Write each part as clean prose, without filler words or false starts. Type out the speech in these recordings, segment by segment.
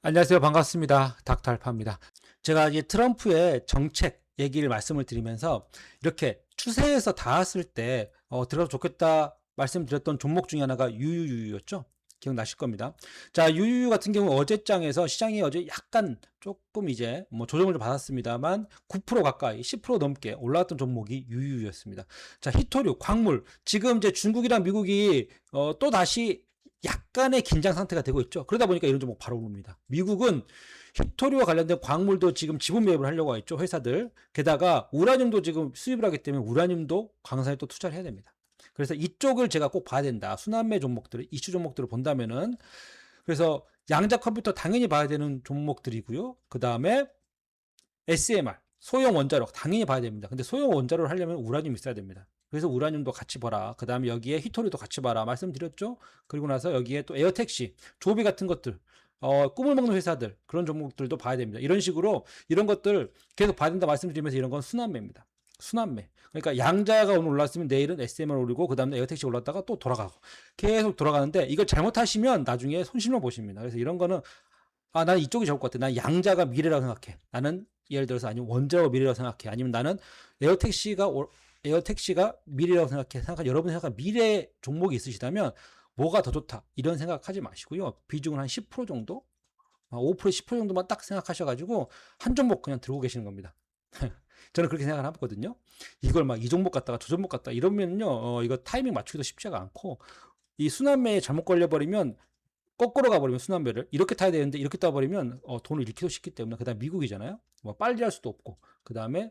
안녕하세요. 반갑습니다. 닥터알파입니다. 제가 이제 트럼프의 정책 얘기를 말씀을 드리면서 이렇게 추세에서 닿았을 때 들어도 좋겠다 말씀드렸던 종목 중에 하나가 유유유였죠. 기억나실 겁니다. 자, 유유유 같은 경우 어제장에서 시장이 어제 약간 조금 이제 뭐 조정을 좀 받았습니다만 9% 가까이 10% 넘게 올라왔던 종목이 유유유였습니다. 자, 히토류, 광물. 지금 이제 중국이랑 미국이 또 다시 약간의 긴장 상태가 되고 있죠. 그러다 보니까 이런 종목 바로 오릅니다. 미국은 히토류와 관련된 광물도 지금 지분 매입을 하려고 했죠. 회사들. 게다가 우라늄도 지금 수입을 하기 때문에 우라늄도 광산에 또 투자를 해야 됩니다. 그래서 이쪽을 제가 꼭 봐야 된다. 순환매 종목들, 이슈 종목들을 본다면은 그래서 양자 컴퓨터 당연히 봐야 되는 종목들이고요. 그 다음에 SMR, 소형 원자로 당연히 봐야 됩니다. 근데 소형 원자로를 하려면 우라늄이 있어야 됩니다. 그래서 우라늄도 같이 봐라. 그 다음에 여기에 히토리도 같이 봐라. 말씀드렸죠? 그리고 나서 여기에 또 에어택시, 조비 같은 것들, 꿈을 먹는 회사들, 그런 종목들도 봐야 됩니다. 이런 식으로 이런 것들 계속 봐야 된다 말씀드리면서 이런 건 순환매입니다. 순환매. 그러니까 양자가 오늘 올랐으면 내일은 SMR 올리고 그 다음에 에어택시 올랐다가 또 돌아가고 계속 돌아가는데 이걸 잘못하시면 나중에 손실만 보십니다. 그래서 이런 거는 나는 이쪽이 좋을 것 같아. 난 양자가 미래라고 생각해. 나는 예를 들어서 아니면 원자가 미래라고 생각해. 아니면 나는 에어택시가 미래라고 생각해. 여러분이 생각한 미래 종목이 있으시다면 뭐가 더 좋다. 이런 생각하지 마시고요. 비중은 한 10% 정도? 5% 10% 정도만 딱 생각하셔가지고 한 종목 그냥 들고 계시는 겁니다. 저는 그렇게 생각을 하거든요. 이걸 막 이 종목 갔다가 저 종목 갔다 이러면요. 이거 타이밍 맞추기도 쉽지가 않고 이 순환매에 잘못 걸려버리면 거꾸로 가버리면 순환배를 이렇게 타야 되는데 이렇게 따버리면 돈을 잃기도 쉽기 때문에 그다음 미국이잖아요. 뭐 빨리 할 수도 없고 그 다음에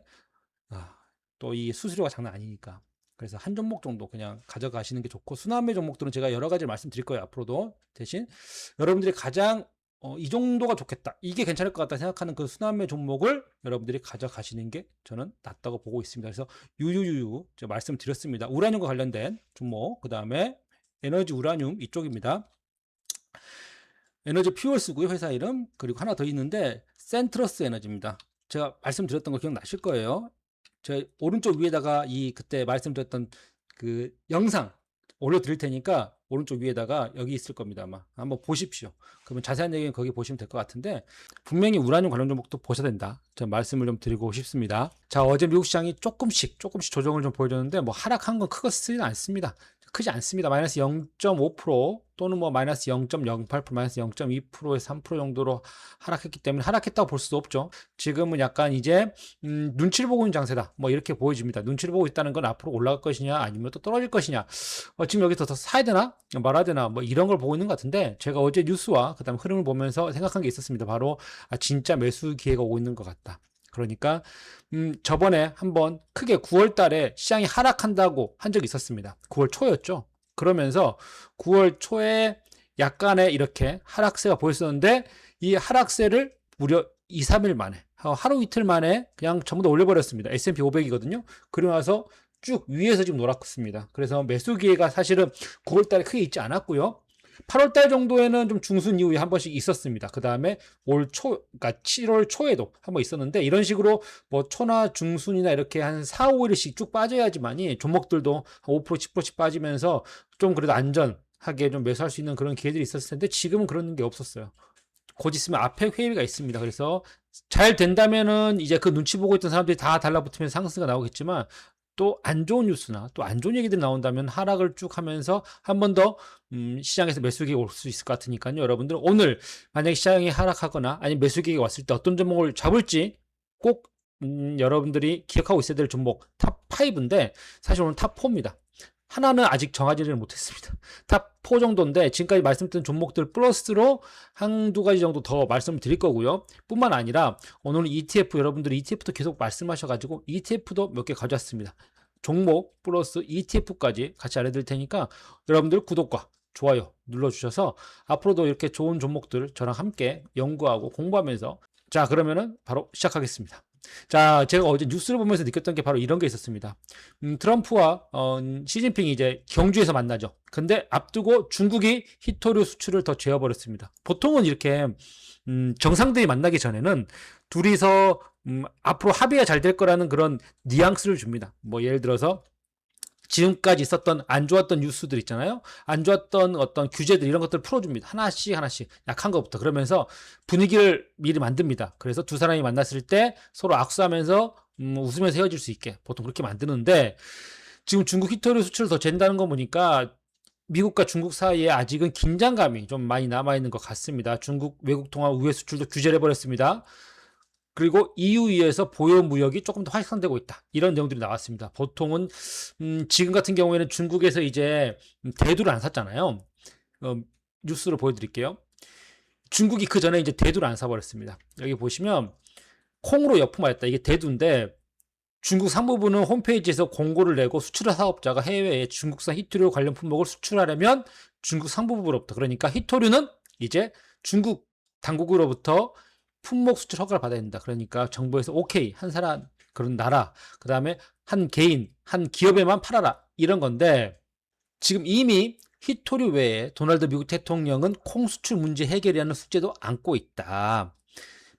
또 이 수수료가 장난 아니니까 그래서 한 종목 정도 그냥 가져가시는 게 좋고 순환배 종목들은 제가 여러 가지 말씀드릴 거예요. 앞으로도 대신 여러분들이 가장 이 정도가 좋겠다 이게 괜찮을 것 같다 생각하는 그 순환매 종목을 여러분들이 가져가시는 게 저는 낫다고 보고 있습니다. 그래서 유유유유 제가 말씀드렸습니다. 우라늄과 관련된 종목 그 다음에 에너지 우라늄 이쪽입니다. 에너지 퓨얼스고요. 회사 이름. 그리고 하나 더 있는데 센트러스 에너지입니다. 제가 말씀드렸던 거 기억나실 거예요. 제 오른쪽 위에다가 이 그때 말씀드렸던 그 영상 올려드릴 테니까 오른쪽 위에다가 여기 있을 겁니다. 아마 한번 보십시오. 그러면 자세한 얘기는 거기 보시면 될 것 같은데 분명히 우라늄 관련 종목도 보셔야 된다. 제가 말씀을 좀 드리고 싶습니다. 자, 어제 미국 시장이 조금씩 조정을 좀 보여줬는데 뭐 하락한 건 크지는 않습니다. 크지 않습니다. 마이너스 0.5% 또는 뭐 마이너스 0.08%, 마이너스 0.2%에서 3% 정도로 하락했기 때문에 하락했다고 볼 수도 없죠. 지금은 약간 이제 눈치를 보고 있는 장세다. 뭐 이렇게 보여집니다. 눈치를 보고 있다는 건 앞으로 올라갈 것이냐 아니면 또 떨어질 것이냐. 지금 여기서 더 사야 되나 말아야 되나 뭐 이런 걸 보고 있는 것 같은데 제가 어제 뉴스와 그다음 흐름을 보면서 생각한 게 있었습니다. 바로 진짜 매수 기회가 오고 있는 것 같다. 그러니까 저번에 한번 크게 9월 달에 시장이 하락한다고 한 적이 있었습니다. 9월 초였죠. 그러면서 9월 초에 약간의 이렇게 하락세가 보였었는데 이 하락세를 무려 2, 3일 만에 하루 이틀 만에 그냥 전부 다 올려버렸습니다. S&P 500이거든요. 그러고 나서 쭉 위에서 지금 놀았습니다. 그래서 매수 기회가 사실은 9월 달에 크게 있지 않았고요. 8월 달 정도에는 좀 중순 이후에 한 번씩 있었습니다. 그 다음에 그러니까 7월 초에도 한 번 있었는데 이런 식으로 뭐 초나 중순이나 이렇게 한 4, 5일씩 쭉 빠져야지만이 종목들도 5%, 10%씩 빠지면서 좀 그래도 안전하게 좀 매수할 수 있는 그런 기회들이 있었을 텐데 지금은 그런 게 없었어요. 곧 있으면 앞에 회의가 있습니다. 그래서 잘 된다면은 이제 그 눈치 보고 있던 사람들이 다 달라붙으면서 상승가 나오겠지만 또 안 좋은 뉴스나 또 안 좋은 얘기들이 나온다면 하락을 쭉 하면서 한 번 더 시장에서 매수기가 올 수 있을 것 같으니까요. 여러분들 오늘 만약에 시장이 하락하거나 아니면 매수기가 왔을 때 어떤 종목을 잡을지 꼭 여러분들이 기억하고 있어야 될 종목 탑 5인데 사실 오늘 탑 4입니다. 하나는 아직 정하지를 못했습니다. 탑 4 정도인데 지금까지 말씀드린 종목들 플러스로 한두 가지 정도 더 말씀을 드릴 거고요. 뿐만 아니라 오늘 ETF 여러분들이 ETF도 계속 말씀하셔가지고 ETF도 몇 개 가져왔습니다. 종목 플러스 ETF까지 같이 알려드릴 테니까 여러분들 구독과 좋아요 눌러주셔서 앞으로도 이렇게 좋은 종목들 저랑 함께 연구하고 공부하면서 자 그러면은 바로 시작하겠습니다. 자, 제가 어제 뉴스를 보면서 느꼈던 게 바로 이런 게 있었습니다. 트럼프와 시진핑이 이제 경주에서 만나죠. 근데 앞두고 중국이 히토류 수출을 더 죄어버렸습니다. 보통은 이렇게 정상들이 만나기 전에는 둘이서 앞으로 합의가 잘 될 거라는 그런 뉘앙스를 줍니다. 뭐 예를 들어서 지금까지 있었던 안 좋았던 뉴스들 있잖아요. 안 좋았던 어떤 규제들 이런 것들을 풀어줍니다. 하나씩 하나씩 약한 것부터. 그러면서 분위기를 미리 만듭니다. 그래서 두 사람이 만났을 때 서로 악수하면서 웃으면서 헤어질 수 있게 보통 그렇게 만드는데 지금 중국 히토류 수출을 더 잰다는 거 보니까 미국과 중국 사이에 아직은 긴장감이 좀 많이 남아있는 것 같습니다. 중국 외국 통화 우회 수출도 규제를 해버렸습니다. 그리고 EU에서 보여 무역이 조금 더 활성되고 있다. 이런 내용들이 나왔습니다. 보통은 지금 같은 경우에는 중국에서 이제 대두를 안 샀잖아요. 뉴스로 보여드릴게요. 중국이 그 전에 이제 대두를 안 사버렸습니다. 여기 보시면 콩으로 납품하였다. 이게 대두인데 중국 상무부는 홈페이지에서 공고를 내고 수출 사업자가 해외에 중국산 히토류 관련 품목을 수출하려면 중국 상무부로부터 그러니까 히토류는 이제 중국 당국으로부터 품목 수출 허가를 받아야 된다. 그러니까 정부에서 오케이 한 사람 그런 나라 그 다음에 한 개인 한 기업에만 팔아라 이런 건데 지금 이미 히토류 외에 도널드 미국 대통령은 콩 수출 문제 해결이라는 숙제도 안고 있다.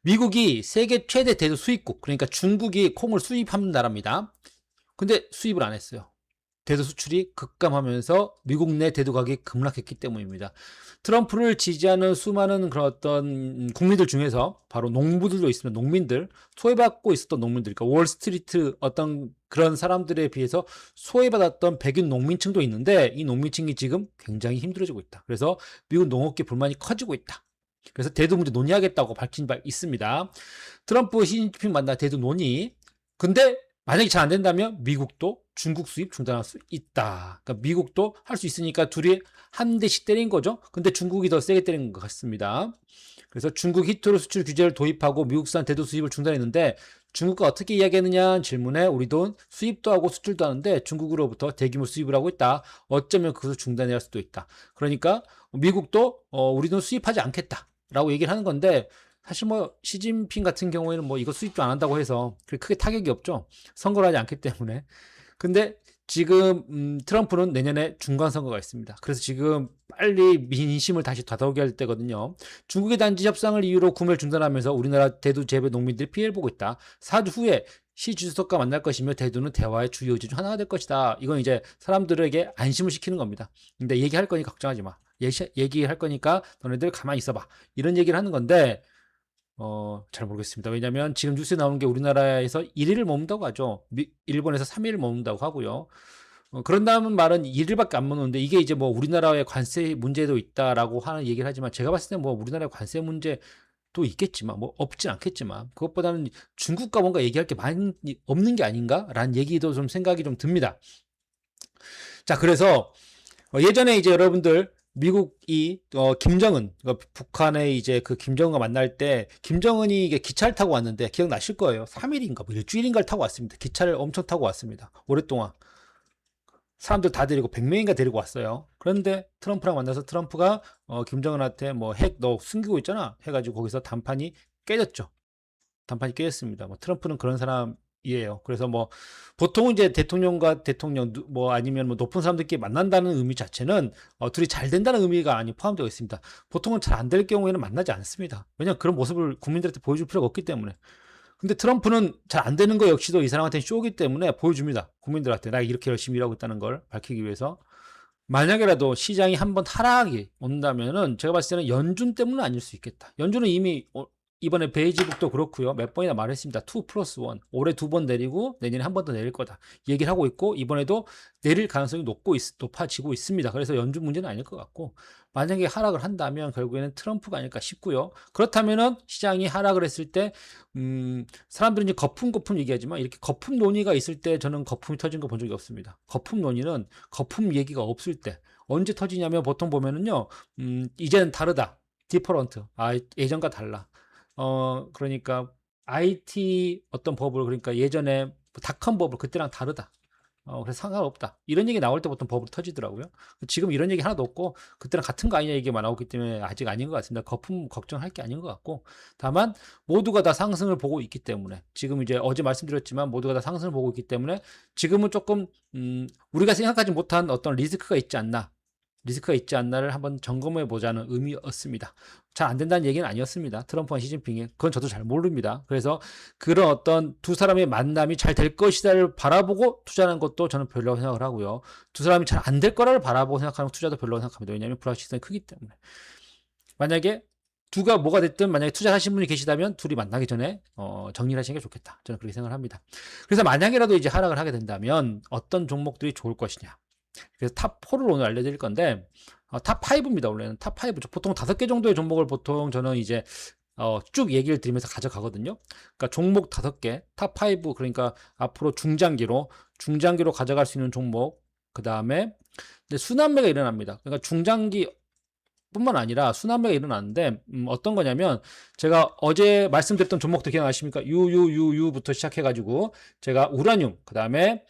미국이 세계 최대 대두 수입국 그러니까 중국이 콩을 수입하는 나라입니다. 근데 수입을 안 했어요. 대두 수출이 급감하면서 미국 내 대두 가격이 급락했기 때문입니다. 트럼프를 지지하는 수많은 그런 어떤 국민들 중에서 바로 농부들도 있으면 농민들, 소외받고 있었던 농민들, 그러니까 월스트리트 어떤 그런 사람들에 비해서 소외받았던 백인 농민층도 있는데 이 농민층이 지금 굉장히 힘들어지고 있다. 그래서 미국 농업계 불만이 커지고 있다. 그래서 대두 문제 논의하겠다고 밝힌 바 있습니다. 트럼프 시진핑 만나 대두 논의. 근데 만약에 잘 안 된다면 미국도 중국 수입 중단할 수 있다. 그러니까 미국도 할 수 있으니까 둘이 한 대씩 때린 거죠. 근데 중국이 더 세게 때린 것 같습니다. 그래서 중국 히토류 수출 규제를 도입하고 미국산 대두 수입을 중단했는데 중국과 어떻게 이야기했느냐 질문에 우리도 수입도 하고 수출도 하는데 중국으로부터 대규모 수입을 하고 있다. 어쩌면 그것을 중단해야 할 수도 있다. 그러니까 미국도 우리는 수입하지 않겠다라고 얘기를 하는 건데 사실 뭐 시진핑 같은 경우에는 뭐 이거 수입도 안 한다고 해서 크게 타격이 없죠. 선거를 하지 않기 때문에. 근데 지금 트럼프는 내년에 중간선거가 있습니다. 그래서 지금 빨리 민심을 다시 다독여야 할 때거든요. 중국의 단지 협상을 이유로 구매를 중단하면서 우리나라 대두 재배 농민들이 피해를 보고 있다. 4주 후에 시 주석과 만날 것이며 대두는 대화의 주요 의제 중 하나가 될 것이다. 이건 이제 사람들에게 안심을 시키는 겁니다. 근데 얘기할 거니까 걱정하지 마. 얘기할 거니까 너네들 가만히 있어봐. 이런 얘기를 하는 건데 잘 모르겠습니다. 왜냐하면 지금 뉴스에 나오는 게 우리나라에서 1일을 머문다고 하죠. 일본에서 3일을 머문다고 하고요. 그런다는 말은 1일밖에 안 머무는데 이게 이제 뭐 우리나라의 관세 문제도 있다라고 하는 얘기를 하지만 제가 봤을 때 뭐 우리나라의 관세 문제도 있겠지만 뭐 없진 않겠지만 그것보다는 중국과 뭔가 얘기할 게 많이 없는 게 아닌가라는 얘기도 좀 생각이 좀 듭니다. 자, 그래서 예전에 이제 여러분들 미국이 김정은 북한의 이제 그 김정은과 만날 때 김정은이 이게 기차를 타고 왔는데 기억나실 거예요. 3일인가 뭐 일주일인가를 타고 왔습니다. 기차를 엄청 타고 왔습니다. 오랫동안 사람들 다 데리고 100명인가 데리고 왔어요. 그런데 트럼프랑 만나서 트럼프가 김정은한테 뭐 핵 너 숨기고 있잖아 해가지고 거기서 단판이 깨졌죠. 단판이 깨졌습니다. 뭐 트럼프는 그런 사람이에요. 그래서 뭐 보통은 이제 대통령과 대통령 뭐 아니면 뭐 높은 사람들끼리 만난다는 의미 자체는 둘이 잘 된다는 의미가 아니 포함되어 있습니다. 보통은 잘 안 될 경우에는 만나지 않습니다. 왜냐하면 그런 모습을 국민들한테 보여줄 필요가 없기 때문에. 근데 트럼프는 잘 안 되는 거 역시도 이 사람한테는 쇼기 때문에 보여줍니다. 국민들한테 나 이렇게 열심히 일하고 있다는 걸 밝히기 위해서. 만약에라도 시장이 한번 하락이 온다면은 제가 봤을 때는 연준 때문은 아닐 수 있겠다. 연준은 이미 이번에 베이지북도 그렇고요. 몇 번이나 말했습니다. 2+1. 올해 2번 내리고 내년에 한 번 더 내릴 거다. 얘기를 하고 있고 이번에도 내릴 가능성이 높아지고 있습니다. 그래서 연준 문제는 아닐 것 같고 만약에 하락을 한다면 결국에는 트럼프가 아닐까 싶고요. 그렇다면은 시장이 하락을 했을 때 사람들이 이제 거품 얘기하지만 이렇게 거품 논의가 있을 때 저는 거품이 터진 거 본 적이 없습니다. 거품 논의는 거품 얘기가 없을 때 언제 터지냐면 보통 보면은요. 이제는 다르다. 디퍼런트. 예전과 달라. 그러니까 IT 어떤 법을 그러니까 예전에 닷컴 법을 그때랑 다르다. 그래서 상관없다. 이런 얘기 나올 때 보통 법으로 터지더라고요. 지금 이런 얘기 하나도 없고 그때랑 같은 거 아니냐 얘기만 나오기 때문에 아직 아닌 것 같습니다. 거품 걱정할 게 아닌 것 같고 다만 모두가 다 상승을 보고 있기 때문에 지금 이제 어제 말씀드렸지만 모두가 다 상승을 보고 있기 때문에 지금은 조금 우리가 생각하지 못한 어떤 리스크가 있지 않나. 리스크가 있지 않나를 한번 점검해 보자는 의미였습니다. 잘 안 된다는 얘기는 아니었습니다. 트럼프와 시진핑이. 그건 저도 잘 모릅니다. 그래서 그런 어떤 두 사람의 만남이 잘 될 것이다를 바라보고 투자하는 것도 저는 별로라고 생각을 하고요. 두 사람이 잘 안 될 거라를 바라보고 생각하는 투자도 별로라고 생각합니다. 왜냐하면 불확실성이 크기 때문에. 만약에 두가 뭐가 됐든 만약에 투자하신 분이 계시다면 둘이 만나기 전에 정리를 하시는 게 좋겠다. 저는 그렇게 생각을 합니다. 그래서 만약에라도 이제 하락을 하게 된다면 어떤 종목들이 좋을 것이냐. 그래서 탑4를 오늘 알려드릴 건데 탑5입니다. 원래는 탑5죠. 보통 5개 정도의 종목을 보통 저는 이제 쭉 얘기를 드리면서 가져가거든요. 그러니까 종목 5개, 탑5 그러니까 앞으로 중장기로 가져갈 수 있는 종목. 그 다음에 순환매가 일어납니다. 그러니까 중장기 뿐만 아니라 순환매가 일어나는데 어떤 거냐면 제가 어제 말씀드렸던 종목도 기억나십니까? 유부터 시작해가지고 제가 우라늄 그 다음에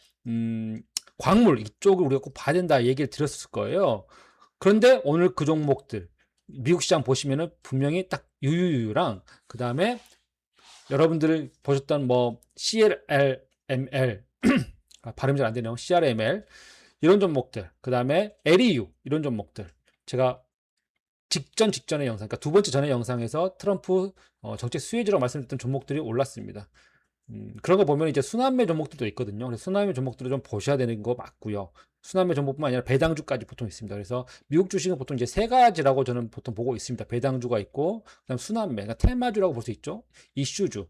광물 이쪽을 우리가 꼭 봐야 된다 얘기를 드렸을 거예요. 그런데 오늘 그 종목들 미국 시장 보시면은 분명히 딱 유랑 그 다음에 여러분들 보셨던 뭐 CLML 발음이 잘 안 되네요. CRML 이런 종목들 그 다음에 LEU 이런 종목들 제가 직전의 영상, 그러니까 두 번째 전의 영상에서 트럼프 정책 수혜주라고 말씀드렸던 종목들이 올랐습니다. 그런 거 보면 이제 순환매 종목들도 있거든요. 그래서 순환매 종목들을 좀 보셔야 되는 거 맞고요. 순환매 종목뿐만 아니라 배당주까지 보통 있습니다. 그래서 미국 주식은 보통 이제 세 가지라고 저는 보통 보고 있습니다. 배당주가 있고, 그다음 순환매, 그러니까 테마주라고 볼 수 있죠. 이슈주.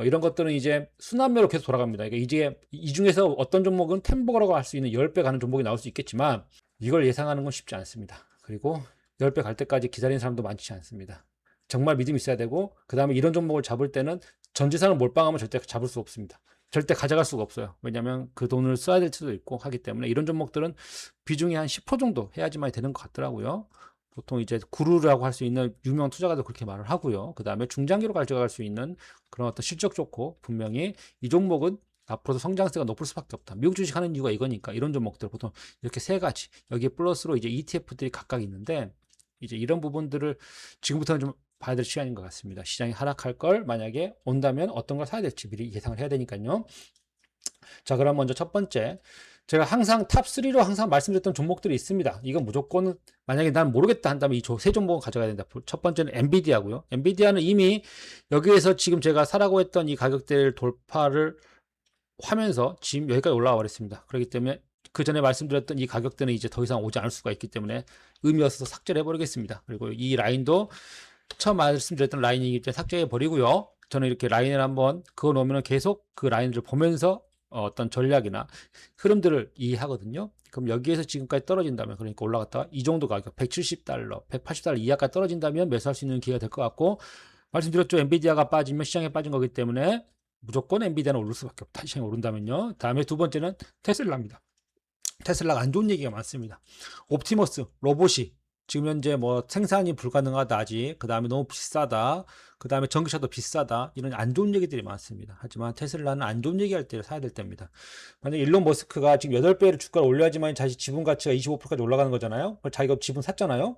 이런 것들은 이제 순환매로 계속 돌아갑니다. 그러니까 이제 이 중에서 어떤 종목은 템버라고 할 수 있는 10배 가는 종목이 나올 수 있겠지만 이걸 예상하는 건 쉽지 않습니다. 그리고 10배 갈 때까지 기다리는 사람도 많지 않습니다. 정말 믿음이 있어야 되고 그 다음에 이런 종목을 잡을 때는 전 재산을 몰빵하면 절대 잡을 수 없습니다. 절대 가져갈 수가 없어요. 왜냐하면 그 돈을 써야 될 수도 있고 하기 때문에 이런 종목들은 비중이 한 10% 정도 해야지만 되는 것 같더라고요. 보통 이제 구루라고 할 수 있는 유명 투자가도 그렇게 말을 하고요. 그 다음에 중장기로 가져갈 수 있는 그런 어떤 실적 좋고 분명히 이 종목은 앞으로도 성장세가 높을 수밖에 없다. 미국 주식 하는 이유가 이거니까 이런 종목들 보통 이렇게 세 가지 여기에 플러스로 이제 ETF들이 각각 있는데 이제 이런 부분들을 지금부터는 좀 봐야 될 시간인 것 같습니다. 시장이 하락할 걸 만약에 온다면 어떤 걸 사야 될지 미리 예상을 해야 되니까요. 자, 그럼 먼저 첫 번째. 제가 항상 탑3로 항상 말씀드렸던 종목들이 있습니다. 이건 무조건 만약에 난 모르겠다 한다면 이 세 종목은 가져가야 된다. 첫 번째는 엔비디아고요. 엔비디아는 이미 여기에서 지금 제가 사라고 했던 이 가격대를 돌파를 하면서 지금 여기까지 올라와 버렸습니다. 그렇기 때문에 그 전에 말씀드렸던 이 가격대는 이제 더 이상 오지 않을 수가 있기 때문에 의미 없어서 삭제를 해버리겠습니다. 그리고 이 라인도 처음 말씀드렸던 라인이기 때문에 삭제해 버리고요. 저는 이렇게 라인을 한번 그어 놓으면 계속 그 라인을 보면서 어떤 전략이나 흐름들을 이해하거든요. 그럼 여기에서 지금까지 떨어진다면 그러니까 올라갔다가 이 정도 가격 170달러, 180달러 이하까지 떨어진다면 매수할 수 있는 기회가 될 것 같고 말씀드렸죠. 엔비디아가 빠지면 시장에 빠진 거기 때문에 무조건 엔비디아는 오를 수밖에 없다. 시장이 오른다면요. 다음에 두 번째는 테슬라입니다. 테슬라가 안 좋은 얘기가 많습니다. 옵티머스, 로봇이 지금 현재 뭐 생산이 불가능하다 아직. 그 다음에 너무 비싸다. 그 다음에 전기차도 비싸다. 이런 안 좋은 얘기들이 많습니다. 하지만 테슬라는 안 좋은 얘기할 때 사야 될 때입니다. 만약 일론 머스크가 지금 8배를 주가를 올려야지만 자기 지분 가치가 25%까지 올라가는 거잖아요. 자기가 지분 샀잖아요.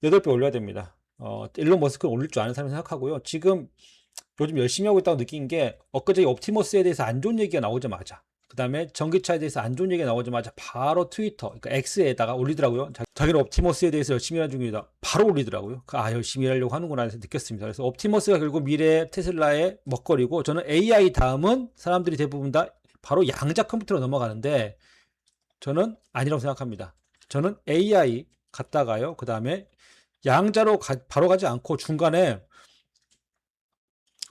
8배 올려야 됩니다. 일론 머스크는 올릴 줄 아는 사람이 생각하고요. 지금 요즘 열심히 하고 있다고 느낀 게 엊그제 옵티머스에 대해서 안 좋은 얘기가 나오자마자 그 다음에 전기차에 대해서 안 좋은 얘기가 나오자마자 바로 트위터, 그러니까 X에다가 올리더라고요. 자기는 옵티머스에 대해서 열심히 일하는 중이다. 바로 올리더라고요. 열심히 일하려고 하는구나 해서 느꼈습니다. 그래서 옵티머스가 결국 미래 테슬라의 먹거리고 저는 AI 다음은 사람들이 대부분 다 바로 양자 컴퓨터로 넘어가는데 저는 아니라고 생각합니다. 저는 AI 갔다가요. 그 다음에 양자로 바로 가지 않고 중간에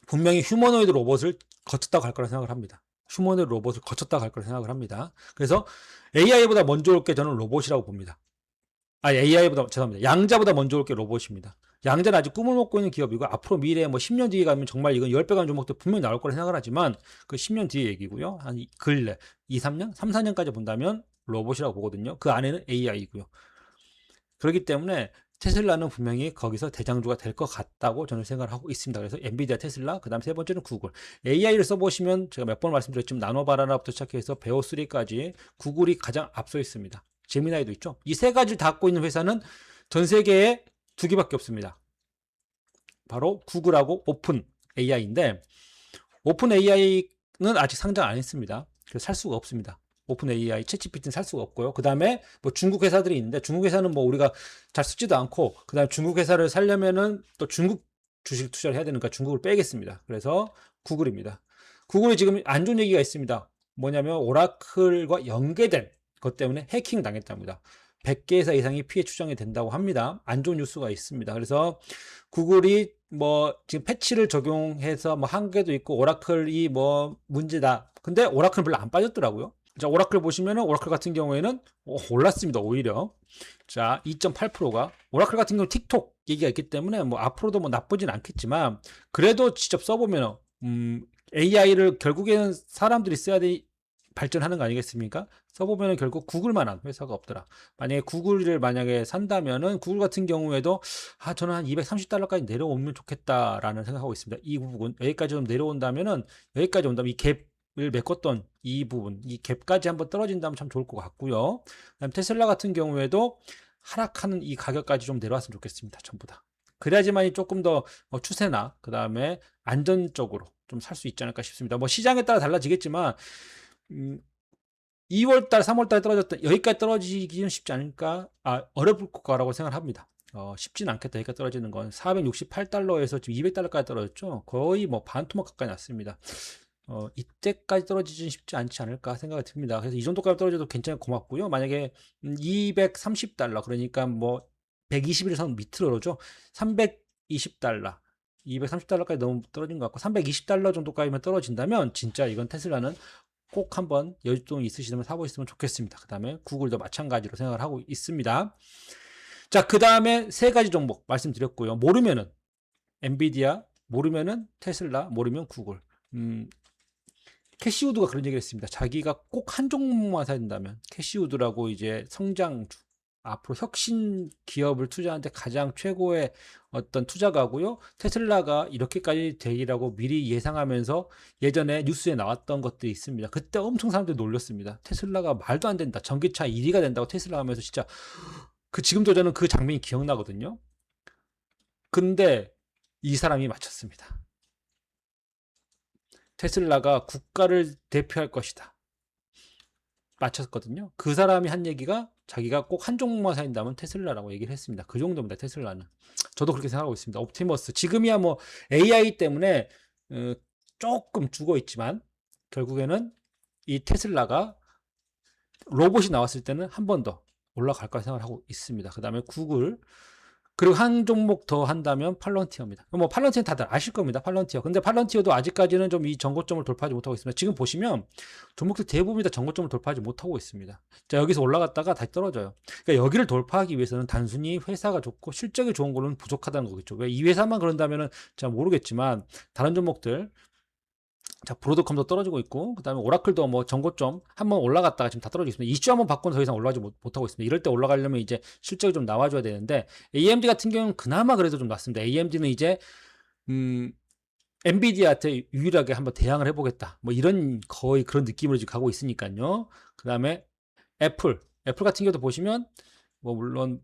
분명히 휴머노이드 로봇을 거쳤다고 갈 거라 생각을 합니다. 휴머노이드 로봇을 거쳤다고 갈 거라 생각을 합니다. 그래서 AI보다 먼저 올 게 저는 로봇이라고 봅니다. AI보다 죄송합니다. 양자보다 먼저 올 게 로봇입니다. 양자는 아직 꿈을 먹고 있는 기업이고 앞으로 미래에 뭐 10년 뒤에 가면 정말 이건 10배 가는 종목도 분명히 나올 거라 생각을 하지만 그 10년 뒤에 얘기고요. 한 근래 2, 3년, 3, 4년까지 본다면 로봇이라고 보거든요. 그 안에는 AI이고요. 그렇기 때문에 테슬라는 분명히 거기서 대장주가 될 것 같다고 저는 생각을 하고 있습니다. 그래서 엔비디아, 테슬라, 그 다음 세 번째는 구글. AI를 써보시면 제가 몇 번 말씀드렸지만 나노바나나부터 시작해서 베오3까지 구글이 가장 앞서 있습니다. 제미나이도 있죠. 이 세 가지를 다 갖고 있는 회사는 전 세계에 두 개밖에 없습니다. 바로 구글하고 오픈 AI인데 오픈 AI는 아직 상장 안 했습니다. 그래서 살 수가 없습니다. 오픈 AI, 챗GPT는 살 수가 없고요. 그 다음에 뭐 중국 회사들이 있는데 중국 회사는 뭐 우리가 잘 쓰지도 않고 그 다음에 중국 회사를 살려면은 또 중국 주식 투자를 해야 되니까 중국을 빼겠습니다. 그래서 구글입니다. 구글이 지금 안 좋은 얘기가 있습니다. 뭐냐면 오라클과 연계된 것 때문에 해킹 당했답니다. 100개 회사 이상이 피해 추정이 된다고 합니다. 안 좋은 뉴스가 있습니다. 그래서 구글이 뭐 지금 패치를 적용해서 뭐 한계도 있고 오라클이 뭐 문제다. 근데 오라클은 별로 안 빠졌더라고요. 자, 오라클 보시면은 오라클 같은 경우에는 올랐습니다. 오히려. 자, 2.8%가 오라클 같은 경우 틱톡 얘기가 있기 때문에 뭐 앞으로도 뭐 나쁘진 않겠지만 그래도 직접 써보면 AI를 결국에는 사람들이 써야 돼 발전하는 거 아니겠습니까? 써보면 결국 구글만한 회사가 없더라. 만약에 구글을 만약에 산다면은 구글 같은 경우에도 저는 한 230달러까지 내려오면 좋겠다라는 생각하고 있습니다. 이 부분 여기까지 좀 내려온다면은 여기까지 온다면 이 갭을 메꿨던 이 부분 이 갭까지 한번 떨어진다면 참 좋을 것 같고요. 그다음 테슬라 같은 경우에도 하락하는 이 가격까지 좀 내려왔으면 좋겠습니다. 전부 다. 그래야지만이 조금 더 추세나 그 다음에 안전적으로 좀 살 수 있지 않을까 싶습니다. 뭐 시장에 따라 달라지겠지만 2월달, 3월달 떨어졌던 여기까지 떨어지기는 쉽지 않을까? 어려울 거라고 생각을 합니다. 쉽지는 않겠다. 여기까지 떨어지는 건 468달러에서 지금 200달러까지 떨어졌죠. 거의 뭐 반토막 가까이 났습니다. 이때까지 떨어지지는 쉽지 않지 않을까 생각이 듭니다. 그래서 이 정도까지 떨어져도 굉장히 고맙고요. 만약에 230달러 그러니까 뭐 120일 선 밑으로 오르죠. 320달러 230달러까지 너무 떨어진 것 같고 320달러 정도까지만 떨어진다면 진짜 이건 테슬라는 꼭 한번 여윳돈 있으시면 사보셨으면 좋겠습니다. 그 다음에 구글도 마찬가지로 생각을 하고 있습니다. 자, 그 다음에 세 가지 종목 말씀드렸고요. 모르면은 엔비디아, 모르면은 테슬라, 모르면 구글. 캐시우드가 그런 얘기를 했습니다. 자기가 꼭 한 종목만 사야 된다면 캐시우드라고 이제 성장주 앞으로 혁신 기업을 투자하는데 가장 최고의 어떤 투자가고요. 테슬라가 이렇게까지 되리라고 미리 예상하면서 예전에 뉴스에 나왔던 것들이 있습니다. 그때 엄청 사람들이 놀렸습니다. 테슬라가 말도 안 된다. 전기차 1위가 된다고 테슬라 하면서 진짜 지금도 저는 그 장면이 기억나거든요. 근데 이 사람이 맞췄습니다. 테슬라가 국가를 대표할 것이다. 맞췄거든요. 그 사람이 한 얘기가 자기가 꼭 한 종목만 사인다면 테슬라라고 얘기를 했습니다. 그 정도입니다. 테슬라는. 저도 그렇게 생각하고 있습니다. 옵티머스. 지금이야 뭐 AI 때문에 조금 죽어 있지만 결국에는 이 테슬라가 로봇이 나왔을 때는 한 번 더 올라갈 거라 생각을 하고 있습니다. 그 다음에 구글. 그리고 한 종목 더 한다면 팔런티어입니다. 뭐 팔런티어는 다들 아실 겁니다. 팔런티어. 근데 팔런티어도 아직까지는 좀 이 전고점을 돌파하지 못하고 있습니다. 지금 보시면 종목들 대부분이 다 전고점을 돌파하지 못하고 있습니다. 자, 여기서 올라갔다가 다시 떨어져요. 그러니까 여기를 돌파하기 위해서는 단순히 회사가 좋고 실적이 좋은 거는 부족하다는 거겠죠. 왜 이 회사만 그런다면은 잘 모르겠지만 다른 종목들 자, 브로드컴도 떨어지고 있고, 그 다음에 오라클도 뭐 전고점 한번 올라갔다가 지금 다 떨어지고 있습니다. 이슈 한번 바꾸면 더 이상 올라가지 못하고 있습니다. 이럴 때 올라가려면 이제 실적이 좀 나와줘야 되는데, AMD 같은 경우는 그나마 그래도 좀 낫습니다. AMD는 이제, 엔비디아한테 유일하게 한번 대항을 해보겠다. 뭐 이런 거의 그런 느낌으로 지금 가고 있으니까요. 그 다음에 애플 같은 경우도 보시면, 뭐 물론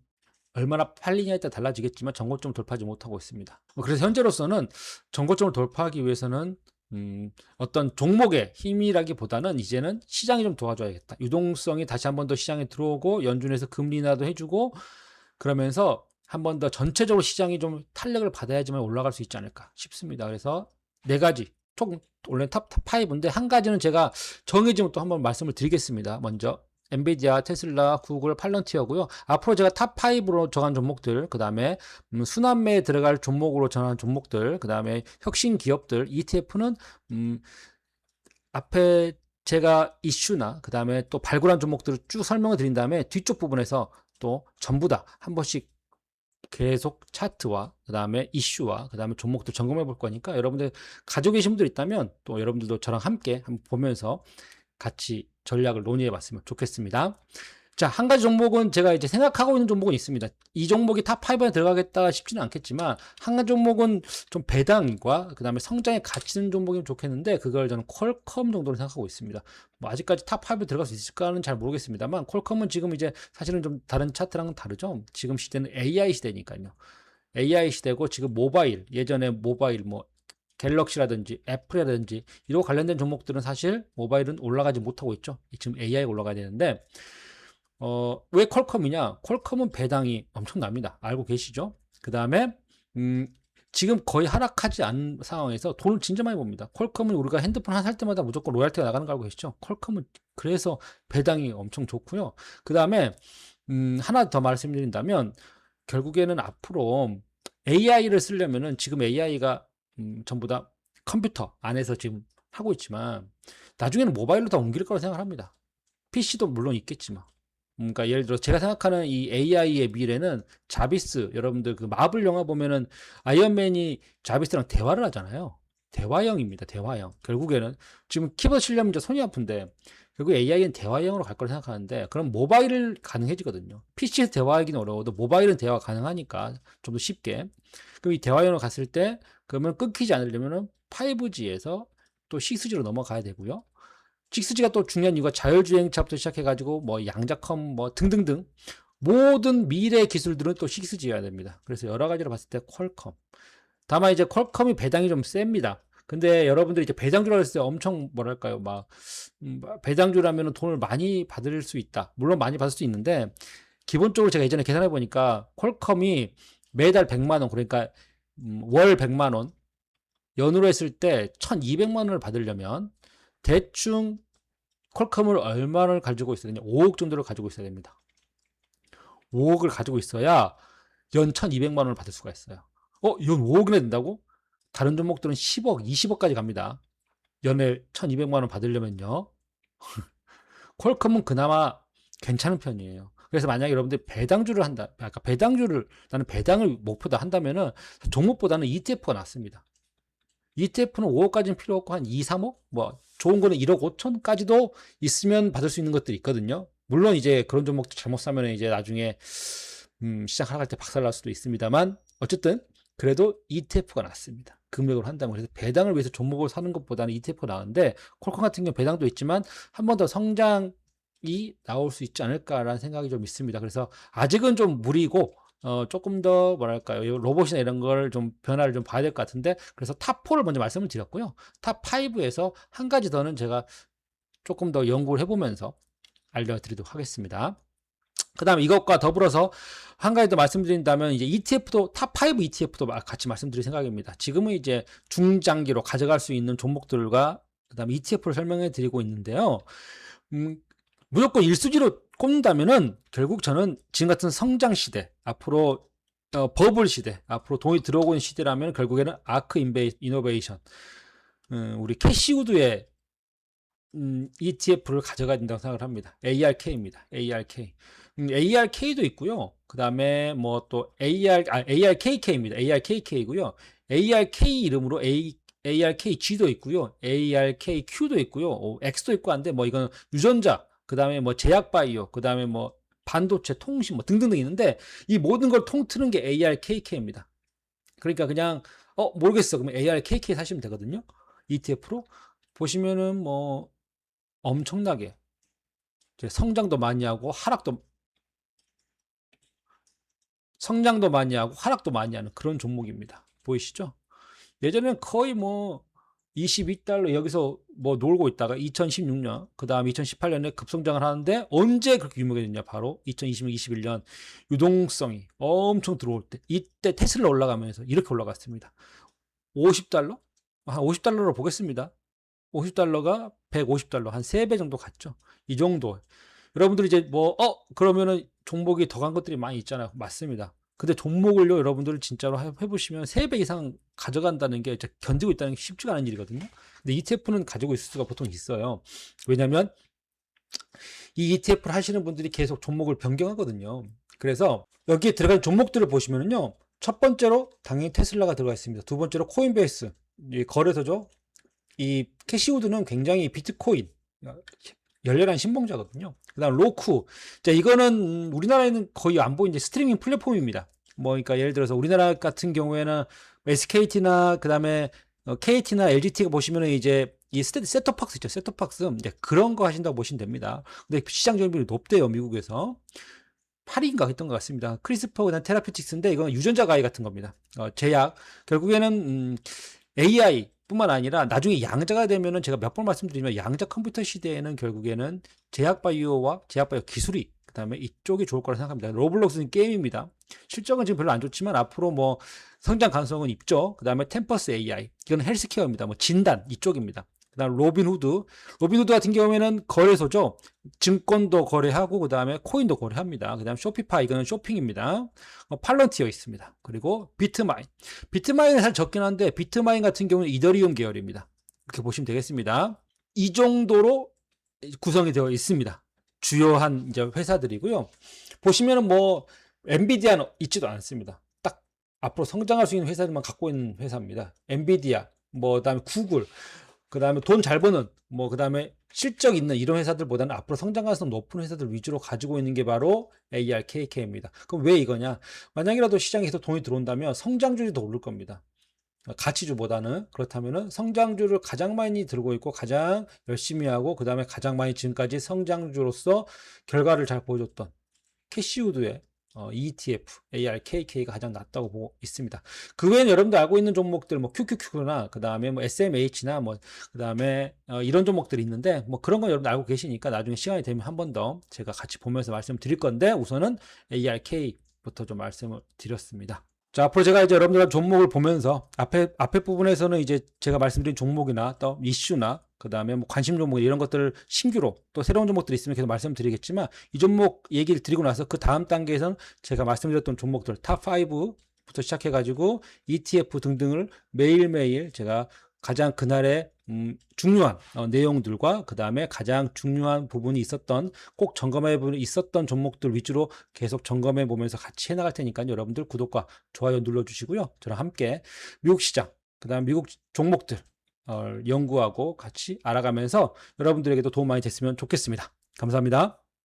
얼마나 팔리냐에 따라 달라지겠지만 전고점 돌파하지 못하고 있습니다. 그래서 현재로서는 전고점을 돌파하기 위해서는 어떤 종목의 힘이라기보다는 이제는 시장이 좀 도와줘야겠다. 유동성이 다시 한 번 더 시장에 들어오고 연준에서 금리 인하도 해주고 그러면서 한 번 더 전체적으로 시장이 좀 탄력을 받아야지만 올라갈 수 있지 않을까 싶습니다. 그래서 네 가지 총 원래 탑 5인데 한 가지는 제가 정해지면 또 한번 말씀을 드리겠습니다. 먼저 엔비디아, 테슬라, 구글, 팔런티어고요. 앞으로 제가 탑 5로 정한 종목들, 그 다음에 순환매에 들어갈 종목으로 정한 종목들, 그 다음에 혁신 기업들, ETF는 앞에 제가 이슈나 그 다음에 또 발굴한 종목들을 쭉 설명을 드린 다음에 뒤쪽 부분에서 또 전부 다 한 번씩 계속 차트와 그 다음에 이슈와 그 다음에 종목들 점검해 볼 거니까 여러분들 가지고 계신 분들 있다면 또 여러분들도 저랑 함께 한번 보면서 같이 전략을 논의해 봤으면 좋겠습니다. 자, 한 가지 종목은 제가 이제 생각하고 있는 종목은 있습니다. 이 종목이 탑 5에 들어가겠다 싶지는 않겠지만 한 가지 종목은 좀 배당과 그 다음에 성장에 같이 있는 종목이면 좋겠는데 그걸 저는 퀄컴 정도로 생각하고 있습니다. 뭐 아직까지 탑 5에 들어갈 수 있을까는 잘 모르겠습니다만 퀄컴은 지금 이제 사실은 좀 다른 차트랑은 다르죠. 지금 시대는 AI 시대니까요. AI 시대고 지금 모바일 예전에 모바일 뭐 갤럭시라든지 애플이라든지 이런 관련된 종목들은 사실 모바일은 올라가지 못하고 있죠. 지금 AI가 올라가야 되는데 왜 퀄컴이냐? 퀄컴은 배당이 엄청납니다. 알고 계시죠? 그 다음에 지금 거의 하락하지 않은 상황에서 돈을 진짜 많이 봅니다. 퀄컴은 우리가 핸드폰 하나 살 때마다 무조건 로얄티가 나가는 거 알고 계시죠? 퀄컴은 그래서 배당이 엄청 좋고요. 그 다음에 하나 더 말씀드린다면 결국에는 앞으로 AI를 쓰려면은 지금 AI가 전부 다 컴퓨터 안에서 지금 하고 있지만 나중에는 모바일로 다 옮길 거라고 생각합니다. PC도 물론 있겠지만. 그러니까 예를 들어 제가 생각하는 이 AI의 미래는 자비스, 여러분들 그 마블 영화 보면은 아이언맨이 자비스랑 대화를 하잖아요. 대화형입니다. 대화형. 결국에는 지금 키보드 치려면 이제 손이 아픈데 결국 AI는 대화형으로 갈 거라 생각하는데 그럼 모바일은 가능해지거든요. PC에서 대화하기는 어려워도 모바일은 대화 가능하니까 좀 더 쉽게. 그럼 이 대화형으로 갔을 때 그러면 끊기지 않으려면은 5G에서 또 6G로 넘어가야 되고요. 6G가 또 중요한 이유가 자율주행차부터 시작해가지고 뭐 양자컴 뭐 등등등 모든 미래 기술들은 또 6G여야 됩니다. 그래서 여러 가지로 봤을 때 퀄컴. 다만 이제 퀄컴이 배당이 좀 셉니다. 근데 여러분들이 이제 배당주라고 했을 때 엄청 뭐랄까요, 막 배당주라면 돈을 많이 받을 수 있다. 물론 많이 받을 수 있는데 기본적으로 제가 예전에 계산해 보니까 퀄컴이 매달 100만 원, 그러니까 월 100만 원, 연으로 했을 때 1200만 원을 받으려면 대충 퀄컴을 얼마를 가지고 있어야 되냐? 5억 정도를 가지고 있어야 됩니다. 5억을 가지고 있어야 연 1200만 원을 받을 수가 있어요. 연 5억이나 된다고? 다른 종목들은 10억, 20억까지 갑니다. 연에 1200만 원 받으려면요. 퀄컴은 그나마 괜찮은 편이에요. 그래서 만약에 여러분들이 배당주를 한다, 아까 배당주를, 나는 배당을 목표다 한다면은 종목보다는 ETF가 낫습니다. ETF는 5억까지는 필요 없고 한 2, 3억? 뭐 좋은 거는 1억 5천까지도 있으면 받을 수 있는 것들이 있거든요. 물론 이제 그런 종목도 잘못 사면 이제 나중에 시장 하락할 때 박살날 수도 있습니다만 어쨌든 그래도 ETF가 낫습니다. 금액으로 한다면. 그래서 배당을 위해서 종목을 사는 것보다는 ETF가 나은데 퀄컴 같은 경우 배당도 있지만 한 번 더 성장이 나올 수 있지 않을까라는 생각이 좀 있습니다. 그래서 아직은 좀 무리고 조금 더 뭐랄까요, 로봇이나 이런 걸 좀 변화를 좀 봐야 될 것 같은데 그래서 탑4를 먼저 말씀을 드렸고요. 탑5에서 한 가지 더는 제가 조금 더 연구를 해보면서 알려드리도록 하겠습니다. 그 다음에 이것과 더불어서 한 가지 더 말씀드린다면 이제 ETF도 탑5 ETF도 같이 말씀드릴 생각입니다. 지금은 이제 중장기로 가져갈 수 있는 종목들과 그 다음에 ETF를 설명해 드리고 있는데요. 무조건 1수지로 꼽는다면은 결국 저는 지금 같은 성장 시대, 앞으로 버블 시대, 앞으로 돈이 들어오고 있는 시대라면 결국에는 아크 이노베이션, 우리 캐시우드의 ETF를 가져가야 된다고 생각을 합니다. ARK입니다. ARK. ARK도 있고요. 그 다음에 뭐 또 ARKK입니다. ARKK이고요. ARK 이름으로 ARKG도 있고요. ARKQ도 있고요. X도 있고 한데 뭐 이건 유전자, 그 다음에 뭐 제약바이오, 그 다음에 뭐 반도체, 통신 뭐 등등등 있는데 이 모든 걸 통틀은 게 ARKK입니다. 그러니까 그냥 모르겠어. 그러면 ARKK 사시면 되거든요. ETF로 보시면은 뭐 엄청나게 성장도 많이 하고 성장도 많이 하고 하락도 많이 하는 그런 종목입니다. 보이시죠? 예전에는 거의 뭐 22달러 여기서 뭐 놀고 있다가 2016년, 그 다음 2018년에 급성장을 하는데 언제 그렇게 유명해졌냐? 바로 2020년, 21년 유동성이 엄청 들어올 때, 이때 테슬라 올라가면서 이렇게 올라갔습니다. 50달러? 한 50달러로 보겠습니다. 50달러가 150달러, 한 3배 정도 갔죠. 이 정도. 여러분들이 이제 뭐, 그러면은 종목이 더 간 것들이 많이 있잖아요. 맞습니다. 근데 종목을요, 여러분들 진짜로 해보시면 3배 이상 가져간다는 게 견디고 있다는 게 쉽지가 않은 일이거든요. 근데 ETF는 가지고 있을 수가 보통 있어요. 왜냐면 이 ETF를 하시는 분들이 계속 종목을 변경하거든요. 그래서 여기에 들어간 종목들을 보시면은요, 첫 번째로 당연히 테슬라가 들어가 있습니다. 두 번째로 코인베이스, 이 거래소죠. 이 캐시우드는 굉장히 비트코인 열렬한 신봉자거든요. 그 다음 로쿠. 자, 이거는 우리나라에는 거의 안 보이는 스트리밍 플랫폼입니다. 뭐, 그러니까 예를 들어서 우리나라 같은 경우에는 SKT나 그 다음에 KT나 LGT가 보시면은 이제 이 셋톱박스 있죠. 셋톱박스. 이제 그런 거 하신다고 보시면 됩니다. 근데 시장 점유율이 높대요. 미국에서. 8인가 했던 것 같습니다. 크리스퍼 그다음 테라피틱스인데 이건 유전자 가위 같은 겁니다. 제약. 결국에는 AI 뿐만 아니라 나중에 양자가 되면은 제가 몇 번 말씀드리지만 양자 컴퓨터 시대에는 결국에는 제약바이오와 제약바이오 기술이 그다음에 이쪽이 좋을 거라 생각합니다. 로블록스는 게임입니다. 실적은 지금 별로 안 좋지만 앞으로 뭐 성장 가능성은 있죠. 그다음에 템퍼스 AI 이건 헬스케어입니다. 뭐 진단 이쪽입니다. 그다음 로빈후드 같은 경우에는 거래소죠. 증권도 거래하고 그다음에 코인도 거래합니다. 그다음 쇼피파이 이거는 쇼핑입니다. 팔런티어 있습니다. 그리고 비트마인은 사실 적긴 한데 비트마인 같은 경우는 이더리움 계열입니다. 이렇게 보시면 되겠습니다. 이 정도로 구성이 되어 있습니다. 주요한 이제 회사들이고요. 보시면은 뭐 엔비디아는 있지도 않습니다. 딱 앞으로 성장할 수 있는 회사들만 갖고 있는 회사입니다. 엔비디아, 뭐 그다음에 구글, 그다음에 돈 잘 버는 뭐 그다음에 실적 있는 이런 회사들보다는 앞으로 성장 가능성 높은 회사들 위주로 가지고 있는 게 바로 ARKK입니다. 그럼 왜 이거냐? 만약이라도 시장에 계속 돈이 들어온다면 성장률이 더 오를 겁니다. 가치주보다는. 그렇다면은 성장주를 가장 많이 들고 있고 가장 열심히 하고 그다음에 가장 많이 지금까지 성장주로서 결과를 잘 보여줬던 캐시우드의 ETF, ARKK가 가장 낫다고 보고 있습니다. 그 외에는 여러분들 알고 있는 종목들, 뭐 QQQ나 그 다음에 뭐 SMH나 뭐 그 다음에 이런 종목들이 있는데 뭐 그런 건 여러분들 알고 계시니까 나중에 시간이 되면 한 번 더 제가 같이 보면서 말씀드릴 건데 우선은 ARK부터 좀 말씀을 드렸습니다. 자, 앞으로 제가 이제 여러분들과 종목을 보면서 앞에 부분에서는 이제 제가 말씀드린 종목이나 또 이슈나 그 다음에 뭐 관심 종목 이런 것들을 신규로 또 새로운 종목들이 있으면 계속 말씀드리겠지만 이 종목 얘기를 드리고 나서 그 다음 단계에서는 제가 말씀드렸던 종목들 탑5부터 시작해가지고 ETF 등등을 매일매일 제가 가장 그날의 중요한 내용들과 그 다음에 가장 중요한 부분이 있었던 꼭 점검해 부분이 있었던 종목들 위주로 계속 점검해 보면서 같이 해나갈 테니까 여러분들 구독과 좋아요 눌러주시고요. 저랑 함께 미국 시장 그 다음 미국 종목들 연구하고 같이 알아가면서 여러분들에게도 도움 많이 됐으면 좋겠습니다. 감사합니다.